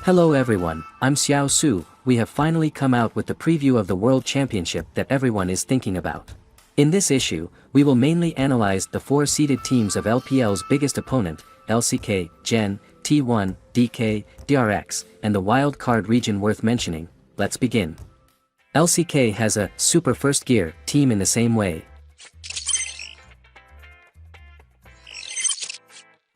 Hello everyone, I'm Xiao Su. We have finally come out with the preview of the World Championship that everyone is thinking about. In this issue, we will mainly analyze the 4-seeded teams of LPL's biggest opponent, LCK, Gen, T1, DK, DRX, and the wild card region worth mentioning. Let's begin. LCK has a super first gear team in the same way.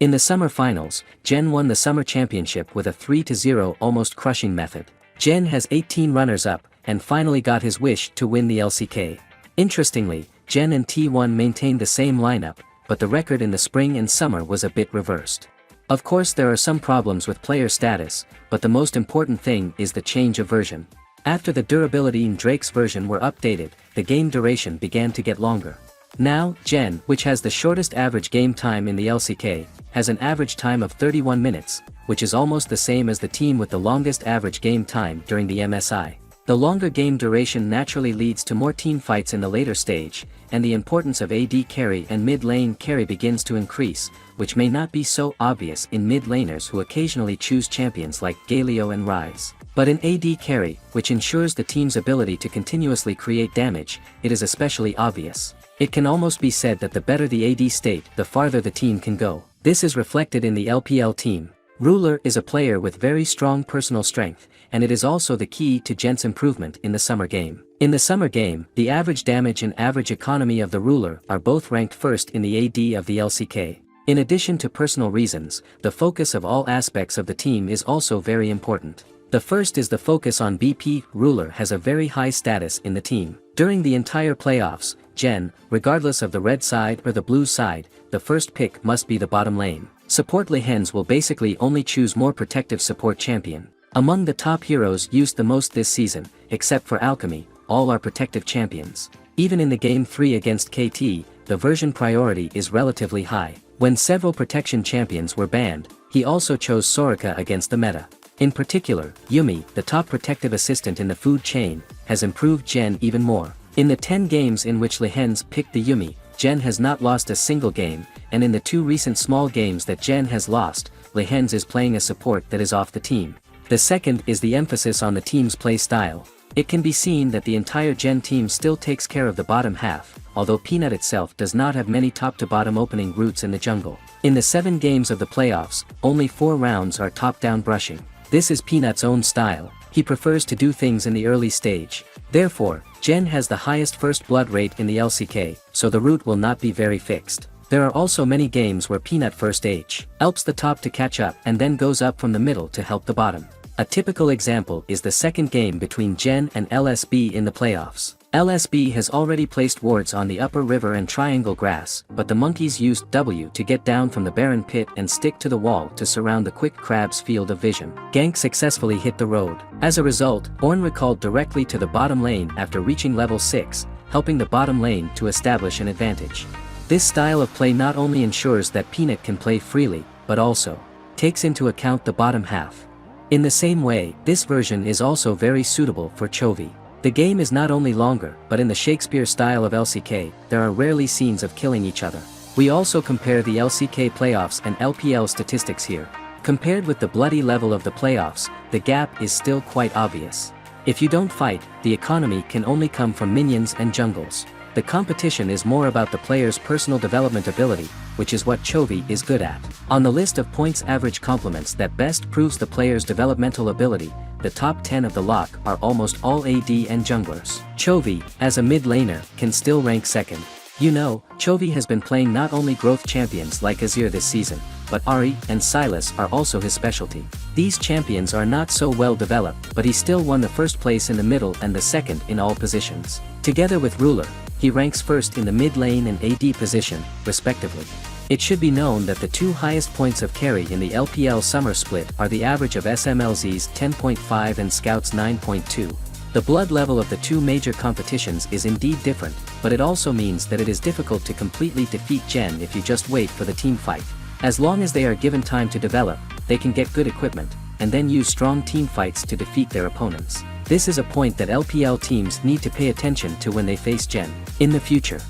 In the summer finals, Gen won the summer championship with a 3-0 almost crushing method. Gen has 18 runners-up, and finally got his wish to win the LCK. Interestingly, Gen and T1 maintained the same lineup, but the record in the spring and summer was a bit reversed. Of course there are some problems with player status, but the most important thing is the change of version. After the durability in Drake's version were updated, the game duration began to get longer. Now, Gen, which has the shortest average game time in the LCK, has an average time of 31 minutes, which is almost the same as the team with the longest average game time during the MSI. The longer game duration naturally leads to more teamfights in the later stage, and the importance of AD carry and mid-lane carry begins to increase, which may not be so obvious in mid-laners who occasionally choose champions like Galio and Ryze. But in AD carry, which ensures the team's ability to continuously create damage, it is especially obvious. It can almost be said that the better the AD state, the farther the team can go. This is reflected in the LPL team. Ruler is a player with very strong personal strength, and it is also the key to Gen's improvement in the summer game. In the summer game, the average damage and average economy of the Ruler are both ranked first in the AD of the LCK. In addition to personal reasons, the focus of all aspects of the team is also very important. The first is the focus on BP. Ruler has a very high status in the team. During the entire playoffs, Gen, regardless of the red side or the blue side, the first pick must be the bottom lane. Support lanes will basically only choose more protective support champion. Among the top heroes used the most this season, except for Alchemy, all are protective champions. Even in the Game 3 against KT, the version priority is relatively high. When several protection champions were banned, he also chose Soraka against the meta. In particular, Yuumi, the top protective assistant in the food chain, has improved Gen even more. In the 10 games in which Lehens picked the Yuumi, Gen has not lost a single game, and in the 2 recent small games that Gen has lost, Lehens is playing a support that is off the team. The second is the emphasis on the team's play style. It can be seen that the entire Gen team still takes care of the bottom half, although Peanut itself does not have many top-to-bottom opening routes in the jungle. In the 7 games of the playoffs, only 4 rounds are top-down brushing. This is Peanut's own style. He prefers to do things in the early stage. Therefore, Gen has the highest first blood rate in the LCK, so the route will not be very fixed. There are also many games where Peanut first H helps the top to catch up and then goes up from the middle to help the bottom. A typical example is the second game between Gen and LSB in the playoffs. LSB has already placed wards on the upper river and triangle grass, but the monkeys used W to get down from the barren pit and stick to the wall to surround the quick crab's field of vision. Gank successfully hit the road. As a result, Ornn recalled directly to the bottom lane after reaching level 6, helping the bottom lane to establish an advantage. This style of play not only ensures that Peanut can play freely, but also takes into account the bottom half. In the same way, this version is also very suitable for Chovy. The game is not only longer, but in the Shakespeare style of LCK, there are rarely scenes of killing each other. We also compare the LCK playoffs and LPL statistics here. Compared with the bloody level of the playoffs, the gap is still quite obvious. If you don't fight, the economy can only come from minions and jungles. The competition is more about the player's personal development ability, which is what Chovy is good at. On the list of points average complements that best proves the player's developmental ability, the top 10 of the lock are almost all AD and junglers. Chovy, as a mid laner, can still rank second. You know, Chovy has been playing not only growth champions like Azir this season, but Ahri and Sylas are also his specialty. These champions are not so well developed, but he still won the first place in the middle and the second in all positions. Together with Ruler, he ranks first in the mid lane and AD position, respectively. It should be known that the 2 highest points of carry in the LPL summer split are the average of SMLZ's 10.5 and Scout's 9.2. The blood level of the 2 major competitions is indeed different, but it also means that it is difficult to completely defeat Gen if you just wait for the team fight. As long as they are given time to develop, they can get good equipment, and then use strong team fights to defeat their opponents. This is a point that LPL teams need to pay attention to when they face Gen in the future.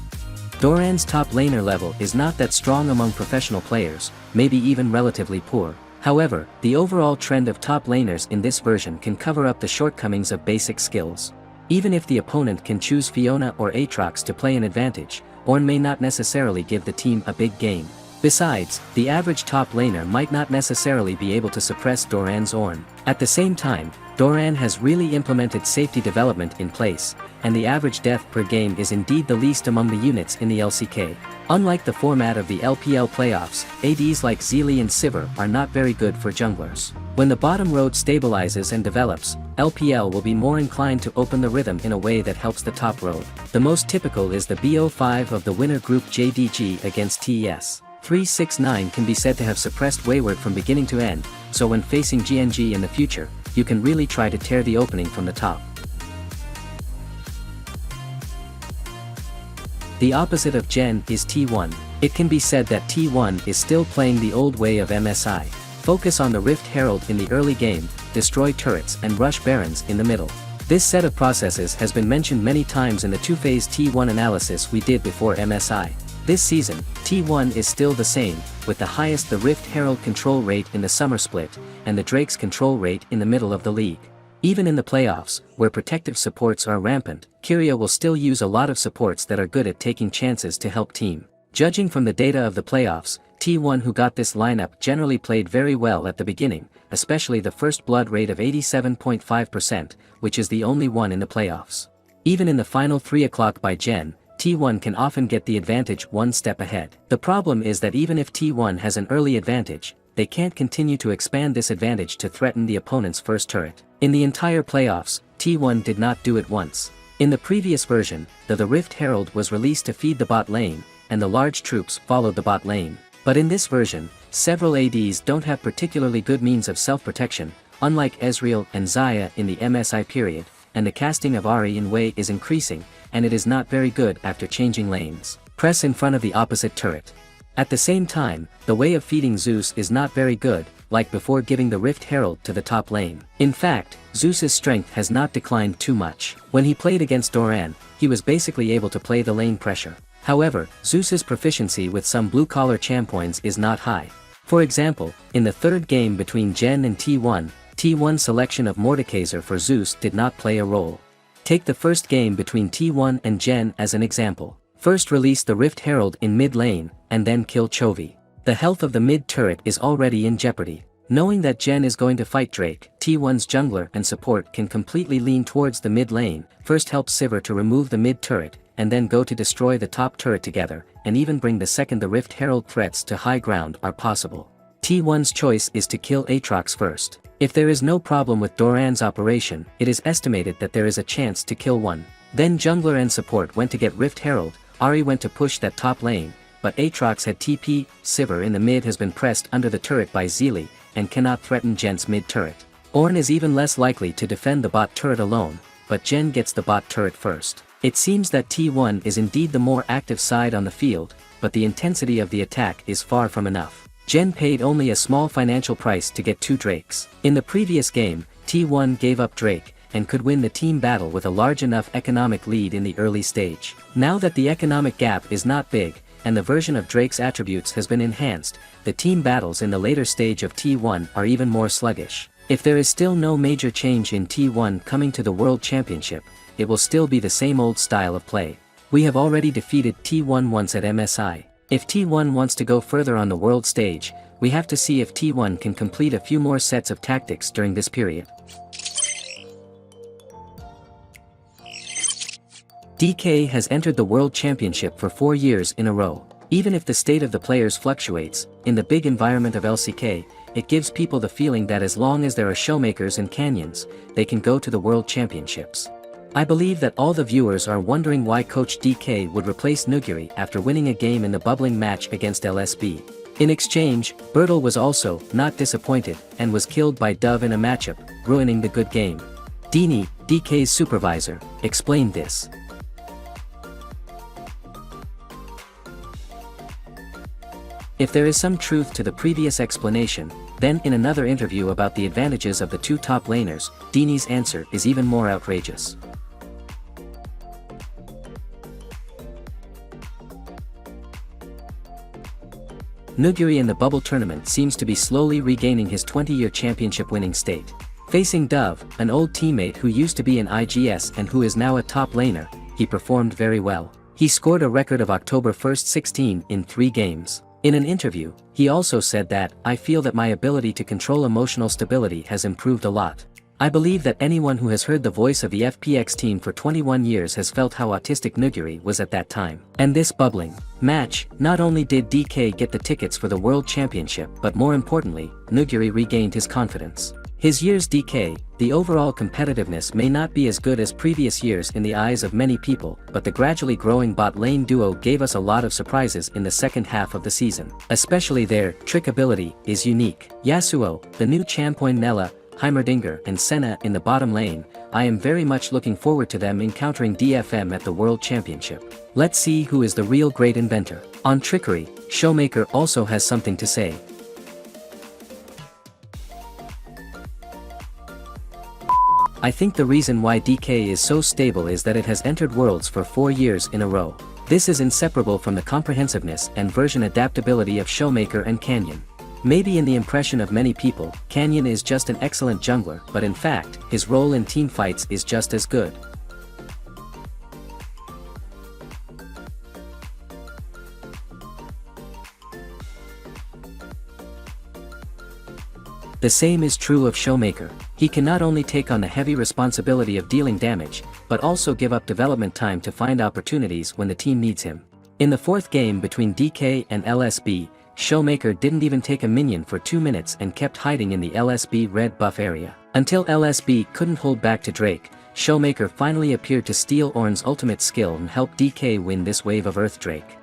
Doran's top laner level is not that strong among professional players, maybe even relatively poor. However, the overall trend of top laners in this version can cover up the shortcomings of basic skills. Even if the opponent can choose Fiona or Aatrox to play an advantage, Ornn may not necessarily give the team a big game. Besides, the average top laner might not necessarily be able to suppress Doran's Ornn. At the same time, Doran has really implemented safety development in place, and the average death per game is indeed the least among the units in the LCK. Unlike the format of the LPL playoffs, ADs like Zelie and Sivir are not very good for junglers. When the bottom road stabilizes and develops, LPL will be more inclined to open the rhythm in a way that helps the top road. The most typical is the BO5 of the winner group JDG against TES. 369 can be said to have suppressed Wayward from beginning to end, so when facing GNG in the future, you can really try to tear the opening from the top. The opposite of Gen is T1. It can be said that T1 is still playing the old way of MSI. Focus on the Rift Herald in the early game, destroy turrets and rush Barons in the middle. This set of processes has been mentioned many times in the two-phase T1 analysis we did before MSI. This season, T1 is still the same, with the highest the Rift Herald control rate in the summer split, and the Drake's control rate in the middle of the league. Even in the playoffs, where protective supports are rampant, Kyria will still use a lot of supports that are good at taking chances to help team. Judging from the data of the playoffs, T1 who got this lineup generally played very well at the beginning, especially the first blood rate of 87.5%, which is the only one in the playoffs. Even in the final 3 o'clock by Gen, T1 can often get the advantage one step ahead. The problem is that even if T1 has an early advantage, they can't continue to expand this advantage to threaten the opponent's first turret. In the entire playoffs, T1 did not do it once. In the previous version, the Rift Herald was released to feed the bot lane, and the large troops followed the bot lane. But in this version, several ADs don't have particularly good means of self-protection, unlike Ezreal and Xayah in the MSI period, and the casting of Ahri in Wei is increasing, and it is not very good after changing lanes. Press in front of the opposite turret. At the same time, the way of feeding Zeus is not very good, like before giving the Rift Herald to the top lane. In fact, Zeus's strength has not declined too much. When he played against Doran, he was basically able to play the lane pressure. However, Zeus's proficiency with some blue-collar champions is not high. For example, in the third game between Gen and T1's selection of Mordekaiser for Zeus did not play a role. Take the first game between T1 and Gen as an example. First release the Rift Herald in mid lane, and then kill Chovy. The health of the mid turret is already in jeopardy. Knowing that Gen is going to fight Drake, T1's jungler and support can completely lean towards the mid lane, first help Sivir to remove the mid turret, and then go to destroy the top turret together, and even bring the second the Rift Herald threats to high ground are possible. T1's choice is to kill Aatrox first. If there is no problem with Doran's operation, it is estimated that there is a chance to kill one. Then jungler and support went to get Rift Herald, Ahri went to push that top lane, but Aatrox had TP, Sivir in the mid has been pressed under the turret by Zelie, and cannot threaten Gen's mid turret. Ornn is even less likely to defend the bot turret alone, but Gen gets the bot turret first. It seems that T1 is indeed the more active side on the field, but the intensity of the attack is far from enough. Gen paid only a small financial price to get 2 Drakes. In the previous game, T1 gave up Drake, and could win the team battle with a large enough economic lead in the early stage. Now that the economic gap is not big, and the version of Drake's attributes has been enhanced, the team battles in the later stage of T1 are even more sluggish. If there is still no major change in T1 coming to the World Championship, it will still be the same old style of play. We have already defeated T1 once at MSI. If T1 wants to go further on the world stage, we have to see if T1 can complete a few more sets of tactics during this period. DK has entered the World Championship for 4 years in a row. Even if the state of the players fluctuates, in the big environment of LCK, it gives people the feeling that as long as there are showmakers and canyons, they can go to the World Championships. I believe that all the viewers are wondering why Coach DK would replace Nuguri after winning a game in the bubbling match against LSB. In exchange, Bertel was also not disappointed and was killed by Dove in a matchup, ruining the good game. Dini, DK's supervisor, explained this. If there is some truth to the previous explanation, then in another interview about the advantages of the 2 top laners, Dini's answer is even more outrageous. Nuguri in the bubble tournament seems to be slowly regaining his 20-year championship winning state. Facing Dove, an old teammate who used to be in IGS and who is now a top laner, he performed very well. He scored a record of October 1st 16 in 3 games. In an interview, he also said that, "I feel that my ability to control emotional stability has improved a lot. I believe that anyone who has heard the voice of the FPX team for 21 years has felt how autistic Nuguri was at that time." And this bubbling match, not only did DK get the tickets for the World Championship but more importantly, Nuguri regained his confidence. His year's DK, the overall competitiveness may not be as good as previous years in the eyes of many people, but the gradually growing bot lane duo gave us a lot of surprises in the second half of the season. Especially their trick ability is unique. Yasuo, the new champion Nella, Heimerdinger and Senna in the bottom lane, I am very much looking forward to them encountering DFM at the World Championship. Let's see who is the real great inventor. On trickery, Showmaker also has something to say. I think the reason why DK is so stable is that it has entered Worlds for 4 years in a row. This is inseparable from the comprehensiveness and version adaptability of Showmaker and Canyon. Maybe in the impression of many people, Canyon is just an excellent jungler, but in fact, his role in teamfights is just as good. The same is true of Showmaker. He can not only take on the heavy responsibility of dealing damage, but also give up development time to find opportunities when the team needs him. In the 4th game between DK and LSB, Showmaker didn't even take a minion for 2 minutes and kept hiding in the LSB red buff area. Until LSB couldn't hold back to Drake, Showmaker finally appeared to steal Ornn's ultimate skill and help DK win this wave of Earth Drake.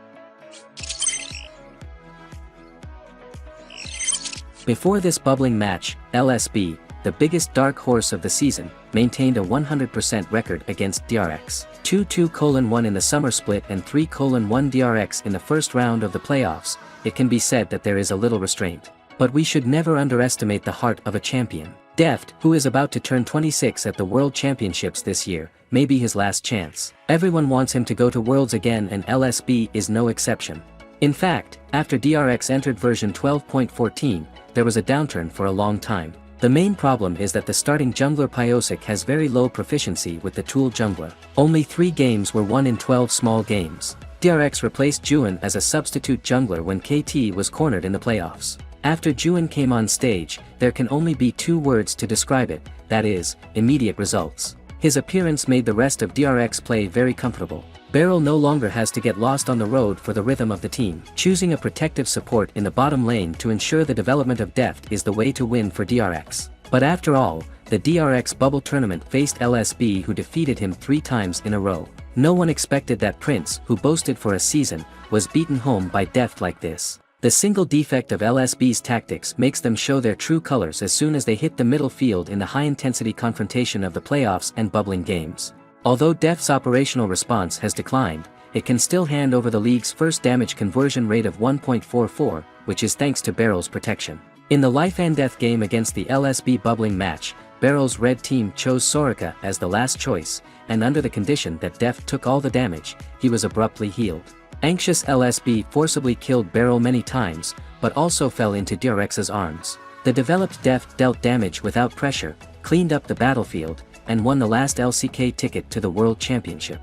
Before this bubbling match, LSB, the biggest dark horse of the season, maintained a 100% record against DRX. 2-2-1 in the summer split and 3-1 DRX in the first round of the playoffs. It can be said that there is a little restraint. But we should never underestimate the heart of a champion. DEFT, who is about to turn 26 at the World Championships this year, may be his last chance. Everyone wants him to go to Worlds again and LSB is no exception. In fact, after DRX entered version 12.14, there was a downturn for a long time. The main problem is that the starting jungler Pyosik has very low proficiency with the tool jungler. Only 3 games were won in 12 small games. DRX replaced Juan as a substitute jungler when KT was cornered in the playoffs. After Juan came on stage, there can only be 2 words to describe it, that is, immediate results. His appearance made the rest of DRX play very comfortable. Beryl no longer has to get lost on the road for the rhythm of the team. Choosing a protective support in the bottom lane to ensure the development of DEFT is the way to win for DRX. But after all, the DRX bubble tournament faced LSB who defeated him 3 times in a row. No one expected that Prince, who boasted for a season, was beaten home by DEFT like this. The single defect of LSB's tactics makes them show their true colors as soon as they hit the middle field in the high-intensity confrontation of the playoffs and bubbling games. Although DEFT's operational response has declined, it can still hand over the league's first damage conversion rate of 1.44, which is thanks to Beryl's protection. In the life and death game against the LSB bubbling match, Beryl's red team chose Soraka as the last choice, and under the condition that DEFT took all the damage, he was abruptly healed. Anxious LSB forcibly killed Beryl many times, but also fell into DRX's arms. The developed DEFT dealt damage without pressure, cleaned up the battlefield, and won the last LCK ticket to the World Championship.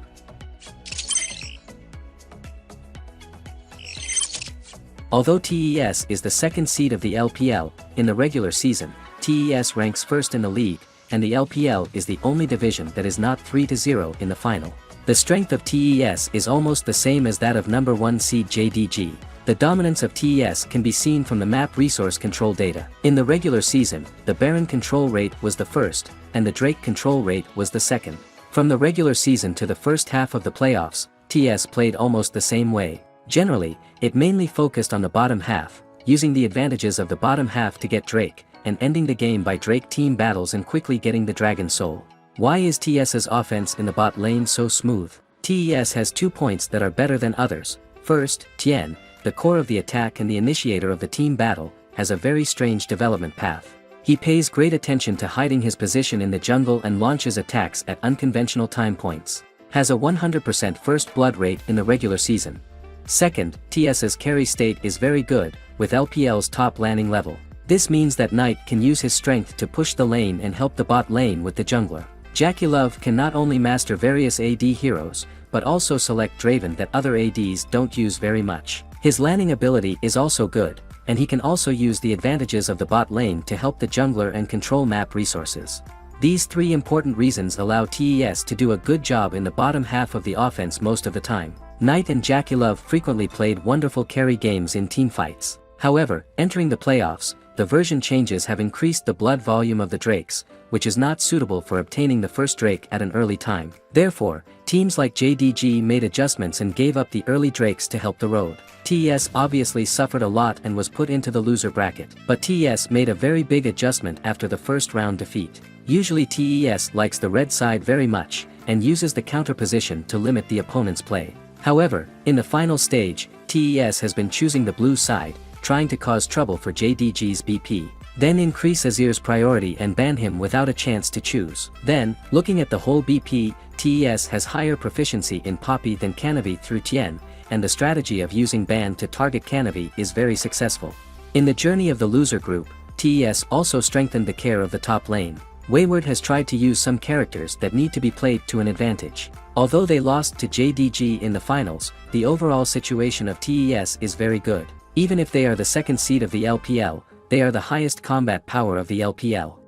Although TES is the 2nd seed of the LPL, in the regular season, TES ranks 1st in the league, and the LPL is the only division that is not 3-0 in the final. The strength of TES is almost the same as that of number 1 seed JDG. The dominance of TES can be seen from the map resource control data. In the regular season, the Baron control rate was the 1st, and the Drake control rate was the 2nd. From the regular season to the first half of the playoffs, TES played almost the same way. Generally, it mainly focused on the bottom half, using the advantages of the bottom half to get Drake, and ending the game by Drake team battles and quickly getting the Dragon Soul. Why is TES's offense in the bot lane so smooth? TES has 2 points that are better than others. First, Tien, the core of the attack and the initiator of the team battle, has a very strange development path. He pays great attention to hiding his position in the jungle and launches attacks at unconventional time points. Has a 100% first blood rate in the regular season. Second, TS's carry state is very good, with LPL's top laning level. This means that Knight can use his strength to push the lane and help the bot lane with the jungler. JackeyLove can not only master various AD heroes, but also select Draven that other ADs don't use very much. His laning ability is also good, and he can also use the advantages of the bot lane to help the jungler and control map resources. These three important reasons allow TES to do a good job in the bottom half of the offense most of the time. Knight and JackeyLove frequently played wonderful carry games in teamfights. However, entering the playoffs, the version changes have increased the blood volume of the Drakes, which is not suitable for obtaining the first Drake at an early time. Therefore, teams like JDG made adjustments and gave up the early Drakes to help the road. TES obviously suffered a lot and was put into the loser bracket, but TES made a very big adjustment after the first round defeat. Usually TES likes the red side very much, and uses the counter position to limit the opponent's play. However, in the final stage, TES has been choosing the blue side, trying to cause trouble for JDG's BP. Then increase Azir's priority and ban him without a chance to choose. Then, looking at the whole BP, TES has higher proficiency in Poppy than Cannavy through Tien, and the strategy of using ban to target Cannavy is very successful. In the journey of the loser group, TES also strengthened the care of the top lane. Wayward has tried to use some characters that need to be played to an advantage. Although they lost to JDG in the finals, the overall situation of TES is very good. Even if they are the second seed of the LPL, they are the highest combat power of the LPL.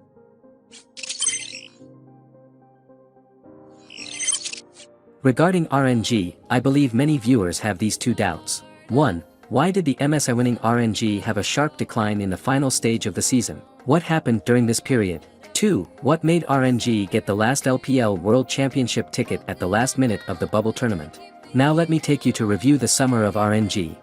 Regarding RNG, I believe many viewers have these two doubts. 1. Why did the MSI winning RNG have a sharp decline in the final stage of the season? What happened during this period? 2. What made RNG get the last LPL World Championship ticket at the last minute of the bubble tournament? Now let me take you to review the summer of RNG.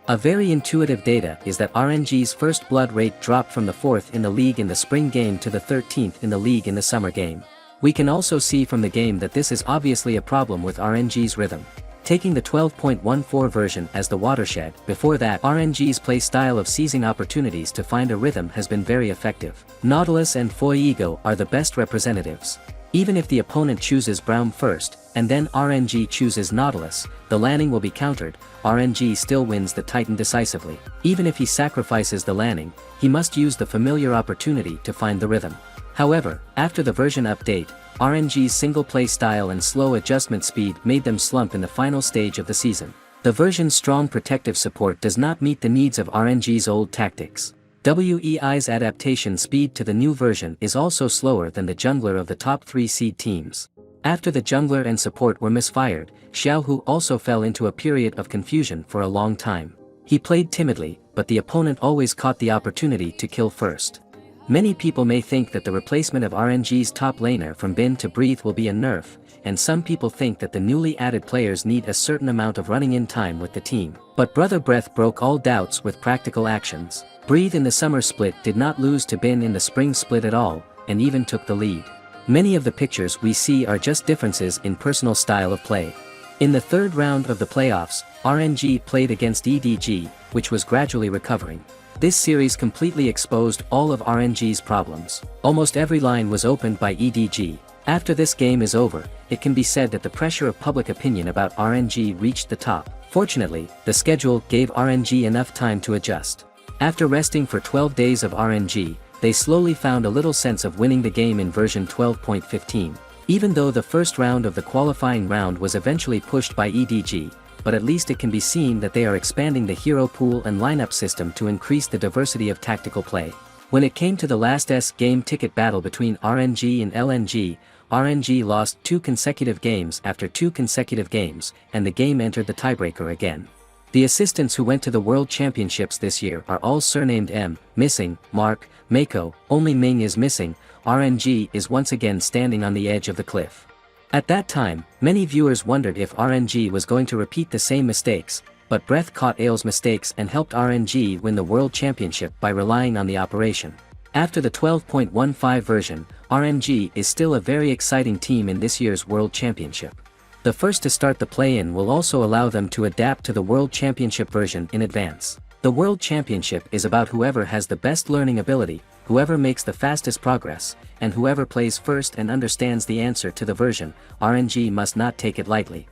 A very intuitive data is that RNG's first blood rate dropped from the 4th in the league in the spring game to the 13th in the league in the summer game. We can also see from the game that this is obviously a problem with RNG's rhythm. Taking the 12.14 version as the watershed, before that RNG's play style of seizing opportunities to find a rhythm has been very effective. Nautilus and Fuego are the best representatives. Even if the opponent chooses Braum first, and then RNG chooses Nautilus, the landing will be countered, RNG still wins the Titan decisively. Even if he sacrifices the landing, he must use the familiar opportunity to find the rhythm. However, after the version update, RNG's single play style and slow adjustment speed made them slump in the final stage of the season. The version's strong protective support does not meet the needs of RNG's old tactics. WEI's adaptation speed to the new version is also slower than the jungler of the top 3 seed teams. After the jungler and support were misfired, Xiaohu also fell into a period of confusion for a long time. He played timidly, but the opponent always caught the opportunity to kill first. Many people may think that the replacement of RNG's top laner from Bin to Breathe will be a nerf, and some people think that the newly added players need a certain amount of running in time with the team. But Brother Breath broke all doubts with practical actions. Breathe in the summer split did not lose to Bin in the spring split at all, and even took the lead. Many of the pictures we see are just differences in personal style of play. In the third round of the playoffs, RNG played against EDG, which was gradually recovering. This series completely exposed all of RNG's problems. Almost every line was opened by EDG. After this game is over, it can be said that the pressure of public opinion about RNG reached the top. Fortunately, the schedule gave RNG enough time to adjust. After resting for 12 days of RNG, they slowly found a little sense of winning the game in version 12.15. Even though the first round of the qualifying round was eventually pushed by EDG, but at least it can be seen that they are expanding the hero pool and lineup system to increase the diversity of tactical play. When it came to the last game ticket battle between RNG and LNG, RNG lost 2 consecutive games after 2 consecutive games, and the game entered the tiebreaker again. The assistants who went to the World Championships this year are all surnamed M, missing, Mark, Mako, only Ming is missing, RNG is once again standing on the edge of the cliff. At that time, many viewers wondered if RNG was going to repeat the same mistakes, but Breath caught Aile's mistakes and helped RNG win the World Championship by relying on the operation. After the 12.15 version, RNG is still a very exciting team in this year's World Championship. The first to start the play-in will also allow them to adapt to the World Championship version in advance. The World Championship is about whoever has the best learning ability, whoever makes the fastest progress, and whoever plays first and understands the answer to the version. RNG must not take it lightly.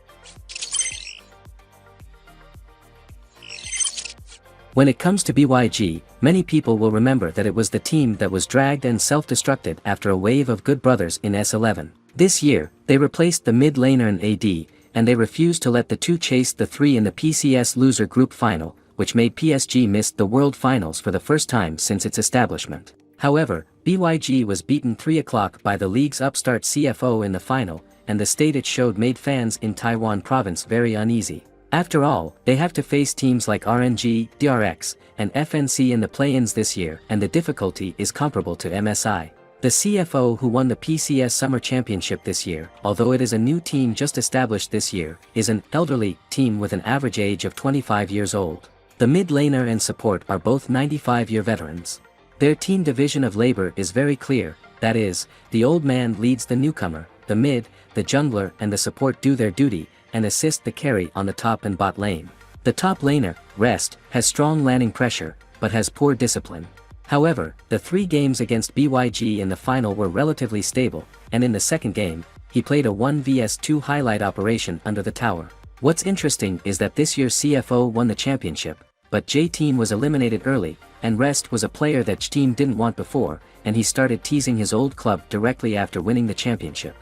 When it comes to BYG, many people will remember that it was the team that was dragged and self-destructed after a wave of good brothers in S11. This year, they replaced the mid laner in AD, and they refused to let the two chase the three in the PCS loser group final, which made PSG miss the World Finals for the first time since its establishment. However, BYG was beaten 3 o'clock by the league's upstart CFO in the final, and the state it showed made fans in Taiwan province very uneasy. After all, they have to face teams like RNG, DRX, and FNC in the play-ins this year, and the difficulty is comparable to MSI. The CFO who won the PCS Summer Championship this year, although it is a new team just established this year, is an elderly team with an average age of 25 years old. The mid laner and support are both 95-year veterans. Their team division of labor is very clear, that is, the old man leads the newcomer, the mid, the jungler and the support do their duty, and assist the carry on the top and bot lane. The top laner, Rest, has strong landing pressure, but has poor discipline. However, the 3 games against BYG in the final were relatively stable, and in the second game, he played a 1 vs 2 highlight operation under the tower. What's interesting is that this year's CFO won the championship, but J-Team was eliminated early, and Rest was a player that J-Team didn't want before, and he started teasing his old club directly after winning the championship.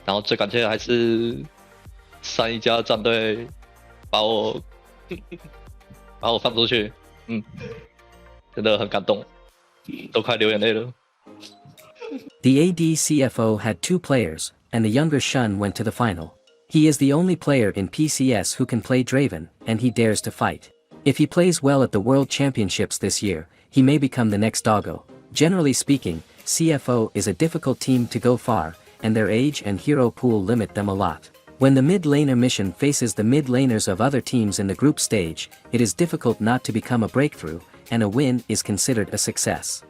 然后最感谢的还是上一家战队把我放出去，真的很感动，都快流眼泪了。The AD CFO had 2 players, and the younger Shun went to the final. He is the only player in PCS who can play Draven, and he dares to fight. If he plays well at the World Championships this year, he may become the next doggo. Generally speaking, CFO is a difficult team to go far, and their age and hero pool limit them a lot. When the mid laner mission faces the mid laners of other teams in the group stage, it is difficult not to become a breakthrough, and a win is considered a success.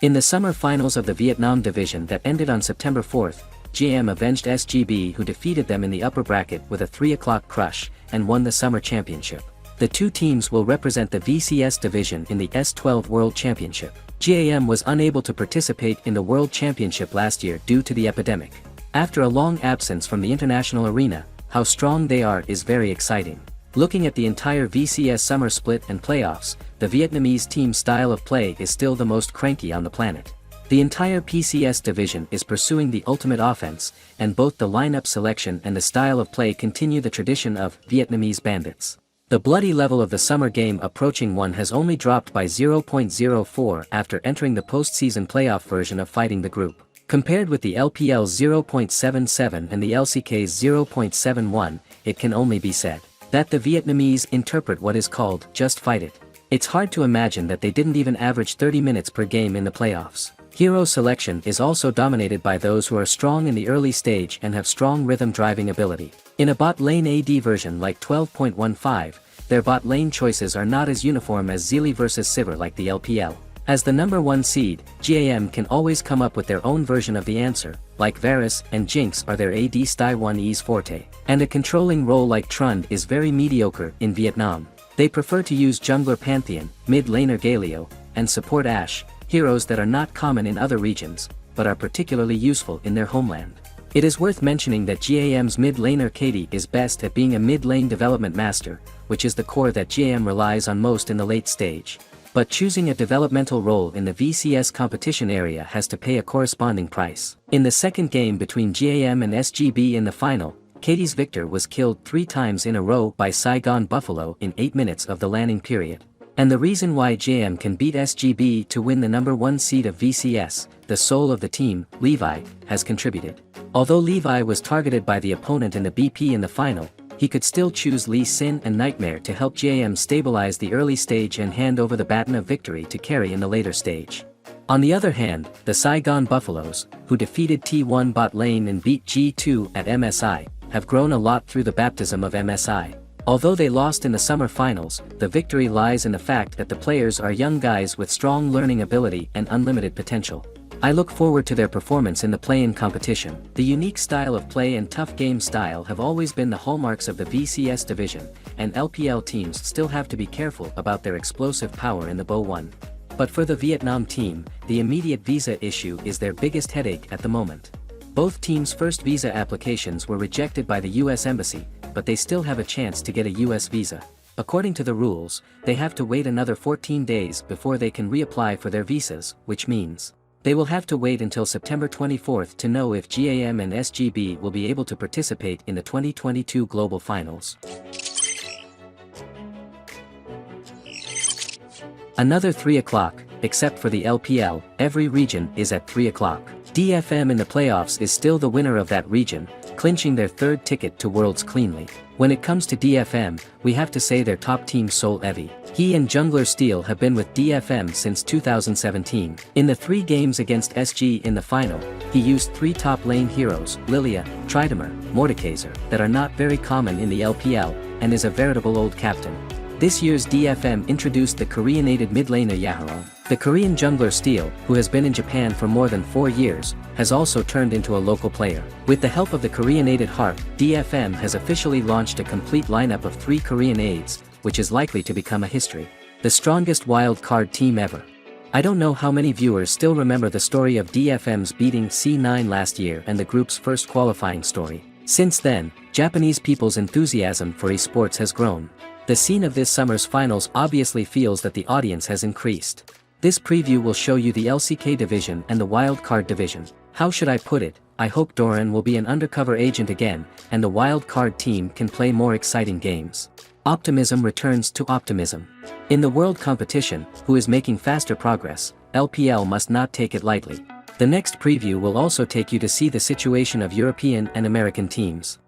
In the summer finals of the Vietnam division that ended on September 4th, GM avenged SGB who defeated them in the upper bracket with a 3 o'clock crush, and won the summer championship. The 2 teams will represent the VCS division in the S12 World Championship. GAM was unable to participate in the World Championship last year due to the epidemic. After a long absence from the international arena, how strong they are is very exciting. Looking at the entire VCS summer split and playoffs, the Vietnamese team's style of play is still the most cranky on the planet. The entire PCS division is pursuing the ultimate offense, and both the lineup selection and the style of play continue the tradition of Vietnamese bandits. The bloody level of the summer game approaching 1 has only dropped by 0.04 after entering the postseason playoff version of fighting the group. Compared with the LPL's 0.77 and the LCK's 0.71, it can only be said that the Vietnamese interpret what is called just fight it. It's hard to imagine that they didn't even average 30 minutes per game in the playoffs. Hero selection is also dominated by those who are strong in the early stage and have strong rhythm driving ability. In a bot lane AD version like 12.15, their bot lane choices are not as uniform as Zealy vs Sivir like the LPL. As the number 1 seed, GAM can always come up with their own version of the answer, like Varus and Jinx are their AD Sty 1E's forte. And a controlling role like Trund is very mediocre in Vietnam. They prefer to use jungler Pantheon, mid laner Galio, and support Ashe, heroes that are not common in other regions, but are particularly useful in their homeland. It is worth mentioning that GAM's mid laner Katie is best at being a mid lane development master, which is the core that GAM relies on most in the late stage. But choosing a developmental role in the VCS competition area has to pay a corresponding price. In the second game between GAM and SGB in the final, Katie's Victor was killed 3 times in a row by Saigon Buffalo in 8 minutes of the landing period. And the reason why GM can beat SGB to win the number 1 seed of VCS, the soul of the team, Levi, has contributed. Although Levi was targeted by the opponent in the BP in the final, he could still choose Lee Sin and Nightmare to help GM stabilize the early stage and hand over the baton of victory to carry in the later stage. On the other hand, the Saigon Buffaloes, who defeated T1 bot lane and beat G2 at MSI, have grown a lot through the baptism of MSI. Although they lost in the summer finals, the victory lies in the fact that the players are young guys with strong learning ability and unlimited potential. I look forward to their performance in the play-in competition. The unique style of play and tough game style have always been the hallmarks of the VCS division, and LPL teams still have to be careful about their explosive power in the Bo 1. But for the Vietnam team, the immediate visa issue is their biggest headache at the moment. Both teams' first visa applications were rejected by the US Embassy, but they still have a chance to get a US visa. According to the rules, they have to wait another 14 days before they can reapply for their visas, which means they will have to wait until September 24th to know if GAM and SGB will be able to participate in the 2022 Global Finals. Another 3 o'clock, except for the LPL, every region is at 3 o'clock. DFM in the playoffs is still the winner of that region, clinching their third ticket to Worlds cleanly. When it comes to DFM, we have to say their top team Sol Evi. He and Jungler Steel have been with DFM since 2017. In the 3 games against SG in the final, he used 3 top lane heroes, Lilia, Tryndamere, Mordekaiser, that are not very common in the LPL, and is a veritable old captain. This year's DFM introduced the Koreanated mid laner Yahoo. The Korean jungler Steel, who has been in Japan for more than 4 years, has also turned into a local player. With the help of the Koreanated Harp, DFM has officially launched a complete lineup of 3 Korean aids, which is likely to become a history. The strongest wild card team ever. I don't know how many viewers still remember the story of DFM's beating C9 last year and the group's first qualifying story. Since then, Japanese people's enthusiasm for esports has grown. The scene of this summer's finals obviously feels that the audience has increased. This preview will show you the LCK division and the wild card division. How should I put it? I hope Doran will be an undercover agent again, and the wild card team can play more exciting games. Optimism returns to optimism. In the world competition, who is making faster progress, LPL must not take it lightly. The next preview will also take you to see the situation of European and American teams.